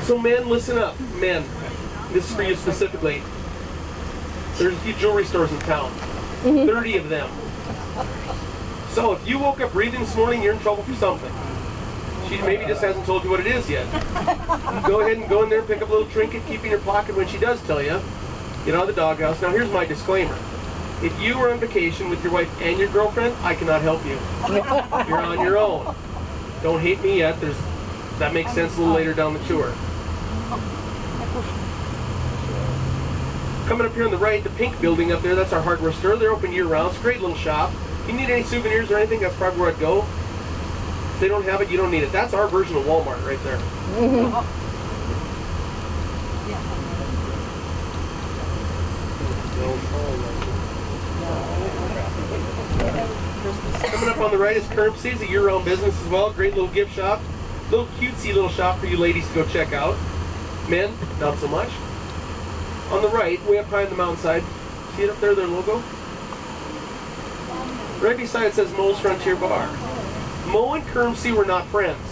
So men, listen up. Men, this is for you specifically. There's a few jewelry stores in town. 30 of them. So if you woke up breathing this morning, you're in trouble for something. She maybe just hasn't told you what it is yet. Go ahead and go in there and pick up a little trinket, keep in your pocket when she does tell you. Get out of the doghouse. Now here's my disclaimer. If you were on vacation with your wife and your girlfriend, I cannot help you. You're on your own. Don't hate me yet. That makes sense a little later down the tour. Coming up here on the right, the pink building up there, that's our hardware store. They're open year-round. It's a great little shop. If you need any souvenirs or anything, that's probably where I'd go. If they don't have it, you don't need it. That's our version of Walmart right there. Coming up on the right is Currency's, a year-round business as well. Great little gift shop. Little cutesy little shop for you ladies to go check out. Men, not so much. On the right, way up high on the mountainside, see it up there, their logo? Right beside it says Mo's Frontier Bar. Mo and Currency were not friends.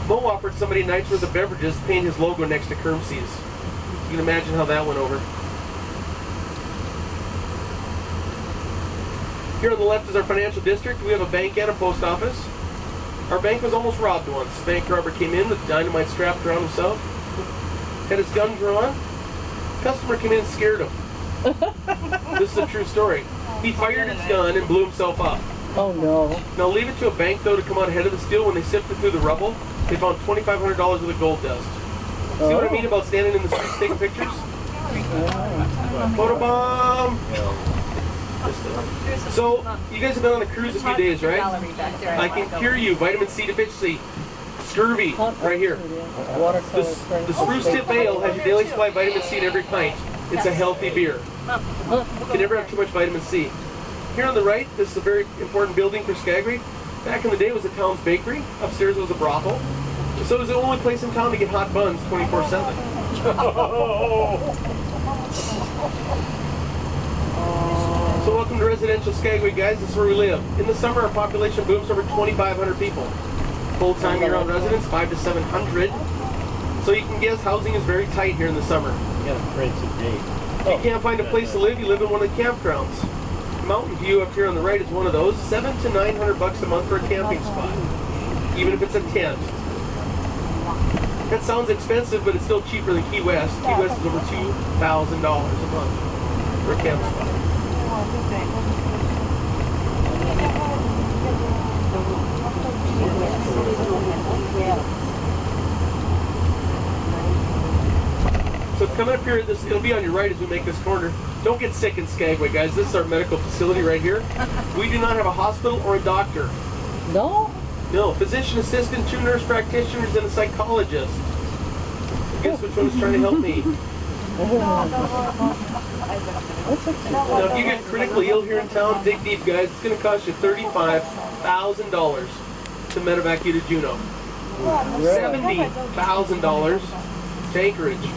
Mo offered somebody a night's worth of beverages to paint his logo next to Currency's. You can imagine how that went over. Here on the left is our financial district. We have a bank and a post office. Our bank was almost robbed once. Bank robber came in with dynamite strapped around himself, had his gun drawn. Customer came in and scared him. This is a true story. He fired his gun and blew himself up. Oh no. Now leave it to a bank though to come out ahead of the steal. When they sifted through the rubble, they found $2,500 worth of gold dust. See what I mean about standing in the streets taking pictures? Photobomb! So, you guys have been on a cruise a few days, right? I can cure you vitamin C deficiency, scurvy, right here. The Spruce Tip Ale has your daily supply of vitamin C in every pint. It's a healthy beer. You can never have too much vitamin C. Here on the right, this is a very important building for Skagway. Back in the day, it was the town's bakery. Upstairs was a brothel. So it was the only place in town to get hot buns 24/7. So welcome to residential Skagway, guys. This is where we live. In the summer, our population booms over 2,500 people. Full-time year-round residents, 500 to 700. So you can guess housing is very tight here in the summer. If you can't find a place to live, you live in one of the campgrounds. Mountain View up here on the right is one of those. $700 to $900 a month for a camping spot, even if it's a tent. That sounds expensive, but it's still cheaper than Key West. Key West is over $2,000 a month for a camp spot. So coming up here, it'll be on your right as we make this corner. Don't get sick in Skagway, guys. This is our medical facility right here. We do not have a hospital or a doctor. No? No, physician assistant, 2 nurse practitioners, and a psychologist. Guess which one is trying to help me? Now, if you get critically ill here in town, dig deep, guys. It's going to cost you $35,000 to medevac you to Juneau. $70,000 to Anchorage.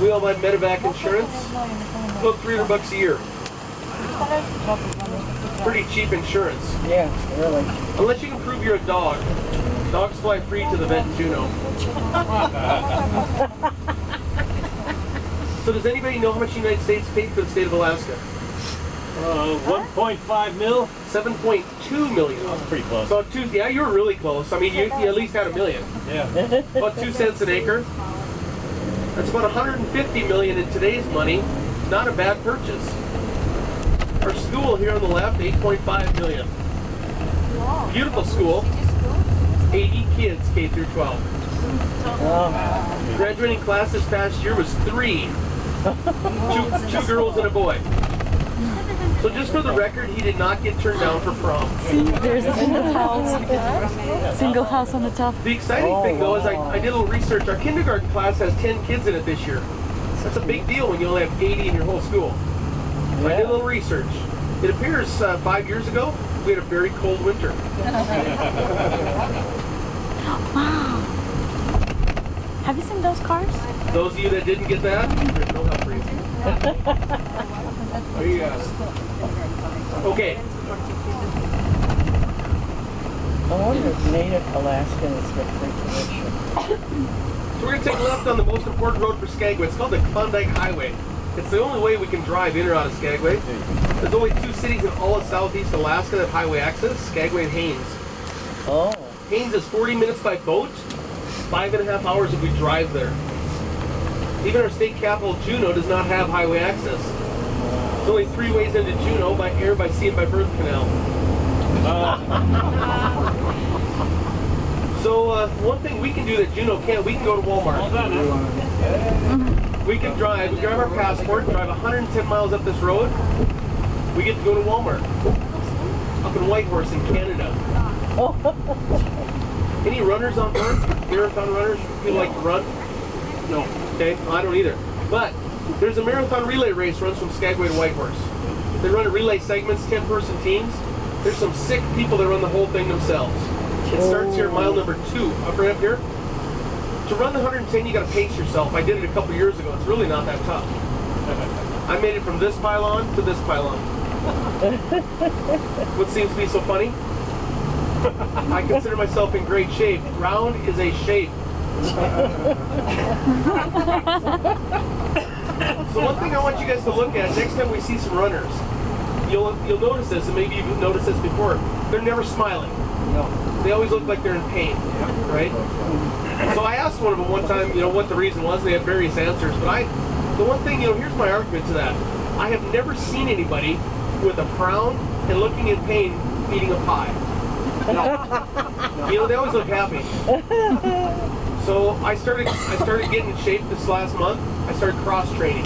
We all buy medevac insurance. It's about $300 a year. Pretty cheap insurance. Yeah, really. Unless you can prove you're a dog. Dogs fly free to the vet in Juneau. So does anybody know how much the United States paid for the state of Alaska? 1.5 mil? 7.2 million. That's pretty close. About two, yeah, you were really close. I mean, you at least had $1 million. Yeah. About 2 cents an acre. That's about 150 million in today's money. Not a bad purchase. Our school here on the left, 8.5 million. Beautiful school. 80 kids, K through 12. Graduating class this past year was 3. Two girls and a boy. So just for the record, he did not get turned down for prom. See, there's a single house. Single house on the top. The exciting thing though is I did a little research. Our kindergarten class has 10 kids in it this year. That's a big deal when you only have 80 in your whole school. So I did a little research. It appears 5 years ago, we had a very cold winter. Wow. Have you seen those cars? Those of you that didn't get that, there's no help for you. Okay. I wonder if native Alaskans get free tuition. So we're going to take a left on the most important road for Skagway. It's called the Klondike Highway. It's the only way we can drive in or out of Skagway. There's only 2 cities in all of southeast Alaska that have highway access, Skagway and Haines. Oh. Haines is 40 minutes by boat, 5.5 hours if we drive there. Even our state capital, Juneau, does not have highway access. There's only 3 ways into Juneau: by air, by sea, and by birth canal. So one thing we can do that Juneau can't, we can go to Walmart. We can drive our passport, drive 110 miles up this road. We get to go to Walmart. Up in Whitehorse in Canada. Any runners on board? Marathon runners? People like to run? No. Okay, I don't either. But there's a marathon relay race runs from Skagway to Whitehorse. They run relay segments, 10-person teams. There's some sick people that run the whole thing themselves. It starts here at mile number 2, right up here. To run the 110, you got to pace yourself. I did it a couple years ago. It's really not that tough. I made it from this pylon to this pylon. What seems to be so funny? I consider myself in great shape. Round is a shape. So one thing I want you guys to look at next time we see some runners, you'll notice this, and maybe you've noticed this before. They're never smiling. No. They always look like they're in pain, right? So I asked one of them one time, what the reason was. They had various answers, but the one thing, here's my argument to that. I have never seen anybody with a frown and looking in pain eating a pie. No. They always look happy. So I started getting in shape this last month. I started cross training.